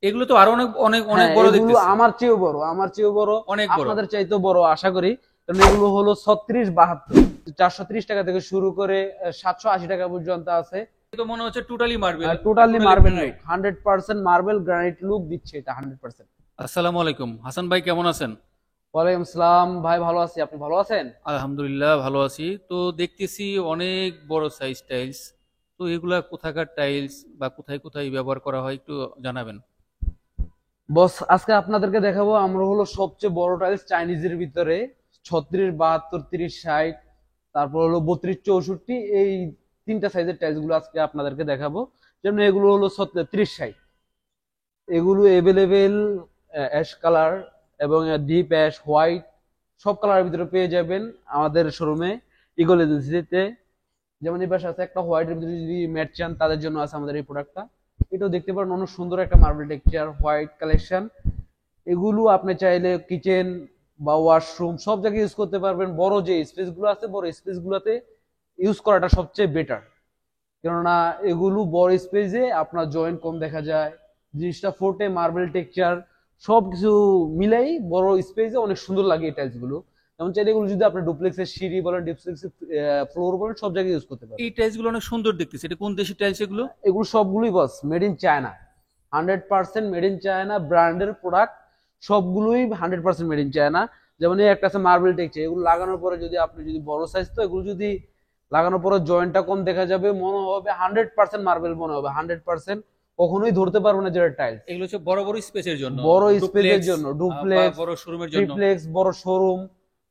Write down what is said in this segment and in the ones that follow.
এগুলো তো আরো অনেক অনেক অনেক হ্যাঁ, বড় এগুলো দেখতেছি। আমার চেয়েও বড়, অনেক বড়। আপনাদের চাইতেও বড় আশা করি। কারণ এগুলো হলো 36-72, 430 টাকা থেকে শুরু করে 780 টাকা পর্যন্ত আছে। এ তো মনে হচ্ছে totally marble, totally totally marble look, granite. 100% marble granite look দিচ্ছে এটা 100%। আসসালামু আলাইকুম, হাসান ভাই কেমন আছেন? ওয়ালাইকুম আসসালাম ভাই, ভালো আছি, আপনি ভালো আছেন? আলহামদুলিল্লাহ ভালো আছি। তো দেখতেছি অনেক বড় সাইজ টাইলস। তো এগুলা কোথাকার টাইলস বা কোথায় কোথায় ব্যবহার করা হয় একটু জানাবেন। বস, আজকে আপনাদেরকে দেখাবো আমরা হলো সবচেয়ে বড় টাইলস চাইনিজের ভিতরে। 36, 72, 30, 60, তারপর হলো 32, 64, এই তিনটা সাইজের টাইলস গুলো আজকে আপনাদেরকে দেখাবো। যেমন এগুলো হলো 30, 60, এগুলো এভেলেবেল অ্যাশ কালার এবং ডিপ অ্যাশ, হোয়াইট, সব কালারের ভিতরে পেয়ে যাবেন আমাদের শোরুমে, ইগল এজেন্সিতে। যেমন এই পাশে আছে একটা হোয়াইটের ভিতরে, যদি ম্যাট চান তাদের জন্য আছে আমাদের এই প্রোডাক্টটা। এটাও দেখতে পারেন, অনেক সুন্দর একটা মার্বেল টেক্সচার, হোয়াইট কালেকশন। এগুলো আপনি চাইলে কিচেন বা ওয়াশরুম সব জায়গায় ইউজ করতে পারবেন। বড় যে স্পেস গুলো আছে, বড় স্পেস গুলোতে ইউজ করাটা সবচেয়ে বেটার। কেননা এগুলো বড় স্পেসে আপনার জয়েন্ট কম দেখা যায়, জিনিসটা ফোটে, মার্বেল টেক্সচার সবকিছু মিলাই বড় স্পেসে অনেক সুন্দর লাগে এই টাইলস গুলো। যেমন চাইলে এগুলো যদি আপনি ডুপ্লেক্সের সিঁড়ি বলেন, ডুপ্লেক্সের ফ্লোর বলেন, সব জায়গায় ইউজ করতে পারবেন। এই টাইলস গুলো অনেক সুন্দর দেখতেছি। এটা কোন দেশের টাইলস এগুলো? এগুলো সবগুলোই boss made in China, 100% made in China ব্র্যান্ডের প্রোডাক্ট। সবগুলোই 100% মেড ইন চায়না। যেমন এই একটা আছে মার্বেল টেক্সচার, এগুলো লাগানোর পরে যদি আপনি যদি বড় সাইজ, তো এগুলো যদি লাগানোর পরে জয়েন্টটা কম দেখা যাবে, মনে হবে 100% মার্বেল, মনে হবে 100%। কখনোই ধরতে পারবো না যেটা টাইলস। এগুলো হচ্ছে বড় বড় স্পেসের জন্য, বড় স্পেসের ডুপ্লেক্স জন্য বা ডুপ্লেক্স, বড় শোরুমের জন্য। ট্রিপ্লেক্স, বড় শোরুম,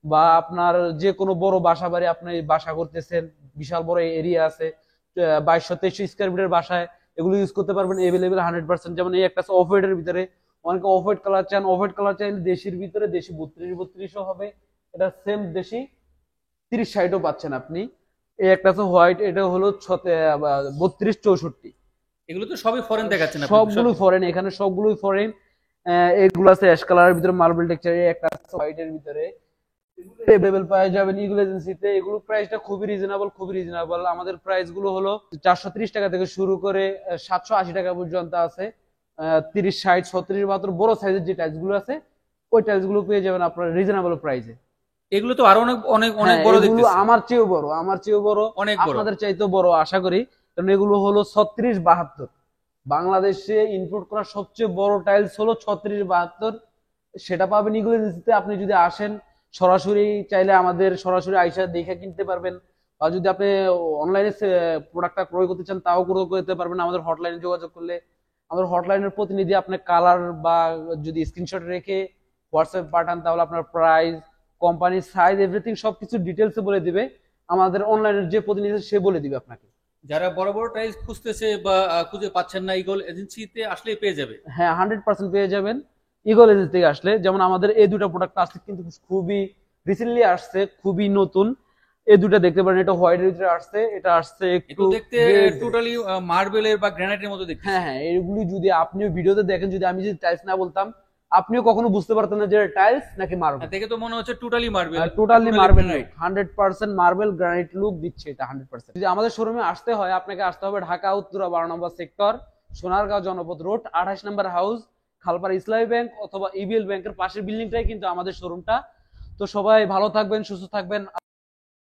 বা আপনার যে কোনো বড় বাসা বাড়ি আপনি বাসা করতেছেন, বিশাল বড় এরিয়া আছে, 2200-2300 স্কোয়ার ফিটের বাসায় এগুলো ইউজ করতে পারবেন এভেলেবেল 100%। যেমন এই একটা অফ হোয়াইটের ভিতরে, অনেকে অফ হোয়াইট কালার চান, অফ হোয়াইট কালার চাইলে দেশির ভিতরে দেশি 32-32ও হবে। এটা সেম দেশি 30-60ও পাচ্ছেন আপনি। এই একটা আছে হোয়াইট, এটা হলো 32-64। এগুলো তো সবই ফরেন দেখাচ্ছেন আপনি তো সব। সবগুলোই ফরেন, এখানে সবগুলোই ফরেন। এগুলো আছে অ্যাশ কালারের ভিতরে মার্বেল টেক্সচার, একটা আছে হোয়াইটের ভিতরে। এভেলেবেল পাওয়া যাবেন ইগুলো এজেন্সিতে। এগুলো প্রাইসটা খুবই রিজনেবল, খুবই রিজনেবল। আমাদের প্রাইস গুলো হলো 430 টাকা থেকে শুরু করে 780 টাকা পর্যন্ত আছে। 30, 60, 36, 72 বড় সাইজের যে টাইলস গুলো আছে, ওই টাইলস গুলো পেয়ে যাবেন আপনার রিজনেবল প্রাইসে। এগুলো তো আরো অনেক অনেক অনেক হ্যাঁ, বড় এগুলো দেখতেছি। আমার চেয়েও বড়, অনেক বড়। আপনাদের চাইতেও বড় আশা করি। কারণ এগুলো হলো 36-72, বাংলাদেশে ইনপুট করা সবচেয়ে বড় টাইলস হলো 36-72। সেটা পাবেন ইগুলো এজেন্সিতে। আপনি যদি আসেন সরাসরি, চাইলে আমাদের সরাসরি আইসা দেখে কিনতে পারবেন, বা যদি আপনি অনলাইনে প্রোডাক্টটা ক্রয় করতে চান তাও ক্রয় করতে পারবেন আমাদের হটলাইনে যোগাযোগ করলে। আমাদের হটলাইনের প্রতিনিধি আপনার কালার বা যদি স্ক্রিনশট রেখে হোয়াটসঅ্যাপ পাঠান, তাহলে আপনার প্রাইস, কোম্পানির সাইজ, এভরিথিং সবকিছু ডিটেলসে বলে দিবে। আমাদের অনলাইনের যে প্রতিনিধি সে বলে দিবে আপনাকে। যারা বড় বড় টাইলস খুঁজতেছে বা খুঁজে পাচ্ছেন না, ইগল এজেন্সিতে আসলেই পেয়ে যাবে। হ্যাঁ, 100% পেয়ে যাবেন ইগল এজেন্সি থেকে আসলে। যেমন আমাদের এই দুটো প্রোডাক্ট আসছে কিন্তু খুবই রিসেন্টলি আসছে, খুবই নতুন। এই দুটো দেখতে পারেন, এটা হোয়াইটের ভিতরে আসছে, এটা আসছে একটু একটু দেখতে গ্রেড। টোটালি মার্বেলের বা গ্রানাইটের মতো দেখতেছি। হ্যাঁ হ্যাঁ, এগুলি যদি আপনিও ভিডিওতে দেখেন, যদি আমি যদি টাইলস না বলতাম, আপনিও কখনো বুঝতে পারতেন না যে টাইলস নাকি মার্বেল। দেখে তো মনে হচ্ছে totally marble, totally totally marble look, granite. 100% marble granite look দিচ্ছে এটা 100%। যদি আমাদের শোরুমে আসতে হয়, আপনাকে আসতে হবে ঢাকা উত্তরা 12 নম্বর সেক্টর, সোনারগাঁও জনপথ রোড, 28 নম্বর হাউস, খালপাড়া ইসলামী ব্যাংক অথবা ইবিএল ব্যাংকের পাশের বিল্ডিংটাই কিন্তু আমাদের শোরুমটা। তো সবাই ভালো থাকবেন, সুস্থ থাকবেন।